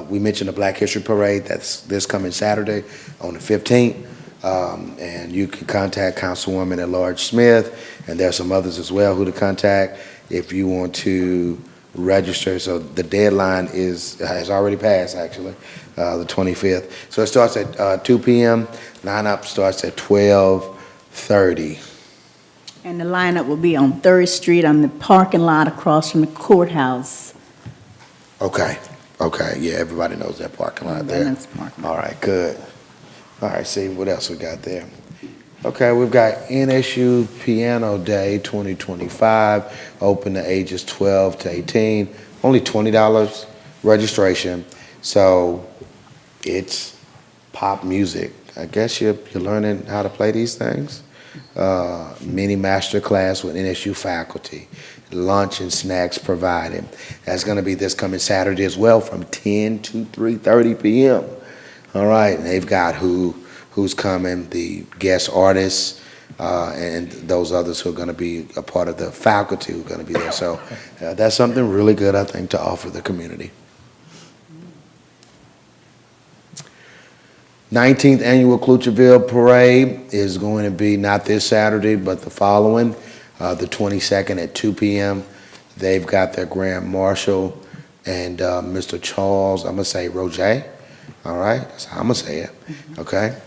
we mentioned the Black History Parade. That's this coming Saturday on the 15th. And you can contact Councilwoman at-large Smith, and there are some others as well who to contact if you want to register. So the deadline has already passed, actually, the 25th. So it starts at 2 p.m. Lineup starts at 12:30. And the lineup will be on 3rd Street on the parking lot across from the courthouse. Okay, yeah, everybody knows that parking lot there. That's the parking lot. All right, good. All right, see what else we got there. Okay, we've got NSU Piano Day 2025, open to ages 12 to 18, only $20 registration. So it's pop music. I guess you're learning how to play these things. Mini master class with NSU faculty. Lunch and snacks provided. That's going to be this coming Saturday as well from 10 to 3:30 p.m. All right, and they've got who's coming, the guest artists, and those others who are going to be a part of the faculty who are going to be there. So that's something really good, I think, to offer the community. 19th Annual Clucherville Parade is going to be not this Saturday, but the following, the 22nd at 2 p.m. They've got their Grand Marshal and Mr. Charles, I'm going to say Roger, All right, that's how I'm gonna say it, okay?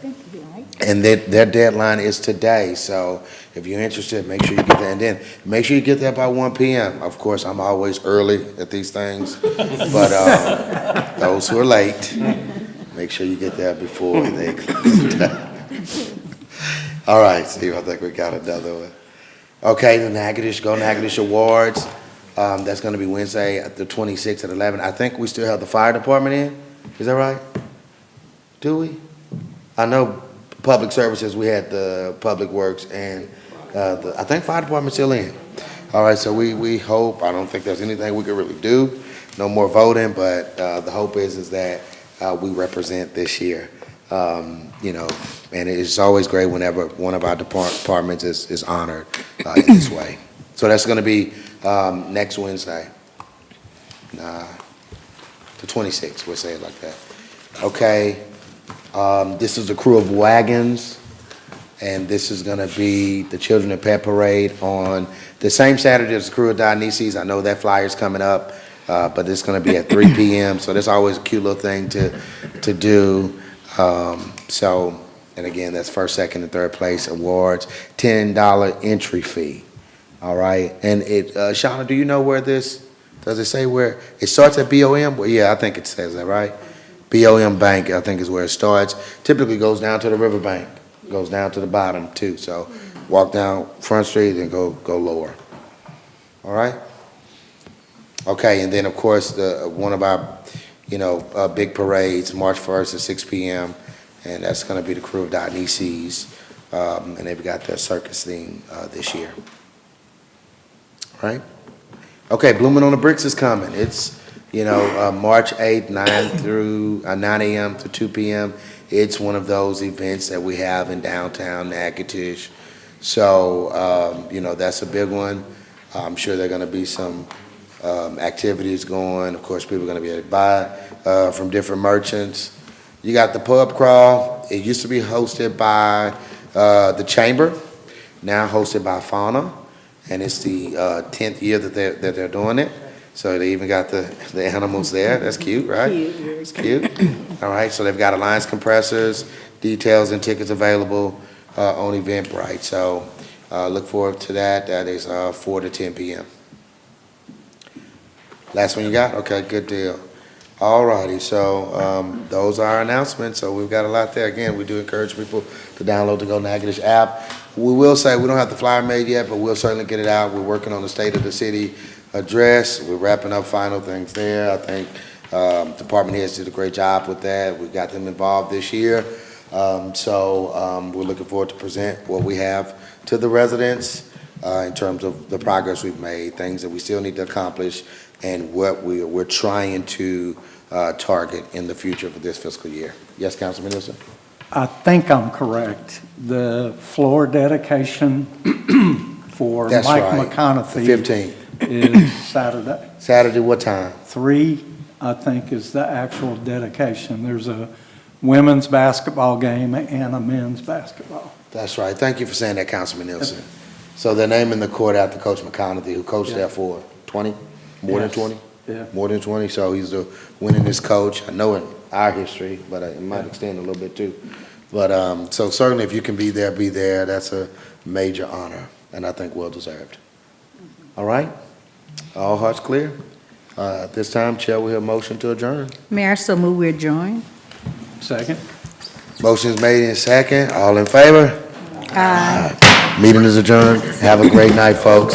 And their deadline is today, so if you're interested, make sure you get there. And then, make sure you get there by 1 PM. Of course, I'm always early at these things, but those who are late, make sure you get there before they close. All right, Steve, I think we got another one. Okay, the Natchitoches Awards, that's gonna be Wednesday, the 26th at 11. I think we still have the fire department in, is that right? Do we? I know Public Services, we had the Public Works and, I think fire department's still in. All right, so we hope, I don't think there's anything we could really do, no more voting, but, the hope is that, we represent this year. You know, and it's always great whenever one of our departments is honored, in this way. So that's gonna be, next Wednesday. The 26th, we'll say it like that. Okay, this is the crew of wagons, and this is gonna be the Children of Pet Parade on the same Saturday as the crew of Dionysus. I know that flyer's coming up, but it's gonna be at 3 PM, so that's always a cute little thing to do. So, and again, that's first, second, and third place awards, $10 entry fee. All right, and Shauna, do you know where this, does it say where, it starts at BOM? Well, yeah, I think it says that, right? BOM Bank, I think is where it starts. Typically goes down to the riverbank, goes down to the bottom too. So walk down Front Street and go lower. All right? Okay, and then of course, one of our, big parades, March 1st at 6 PM. And that's gonna be the crew of Dionysus. And they've got their circus theme, this year. Right? Okay, Blooming on the Bricks is coming. It's, March 8th, 9 AM to 2 PM. It's one of those events that we have in downtown Natchitoches. So, that's a big one. I'm sure there are gonna be some activities going. Of course, people are gonna be able to buy from different merchants. You got the pub crawl. It used to be hosted by the Chamber, now hosted by Fauna, and it's the 10th year that they're doing it. So they even got the animals there. That's cute, right? It's cute. All right, so they've got Alliance compressors, details and tickets available on Eventbrite. So look forward to that. That is 4 to 10 PM. Last one you got? Okay, good deal. All righty, so those are our announcements. So we've got a lot there. Again, we do encourage people to download the Go Natchitoches app. We will say we don't have the flyer made yet, but we'll certainly get it out. We're working on the State of the City address. We're wrapping up final things there. I think department heads did a great job with that. We got them involved this year. So we're looking forward to present what we have to the residents in terms of the progress we've made, things that we still need to accomplish, and what we're trying to target in the future for this fiscal year. Yes, Councilman Nielsen? I think I'm correct. The floor dedication for That's Mike right. McConaughey. The 15th. Is Saturday. Saturday, what time? 3, I think, is the actual dedication. There's a women's basketball game and a men's basketball. That's right. Thank you for saying that, Councilman Nielsen. So they're naming the court after Coach McConaughey, who coached there for 20? More than 20? Yeah. More than 20, so he's the winningest coach. I know in our history, but it might extend a little bit too. But so certainly if you can be there, be there. That's a major honor, and I think well-deserved. All right? All hearts clear? At this time, Chair will hear a motion to adjourn. Mayor, I so move we adjourn. Second. Motion's made in second. All in favor? Aye. Meeting is adjourned. Have a great night, folks.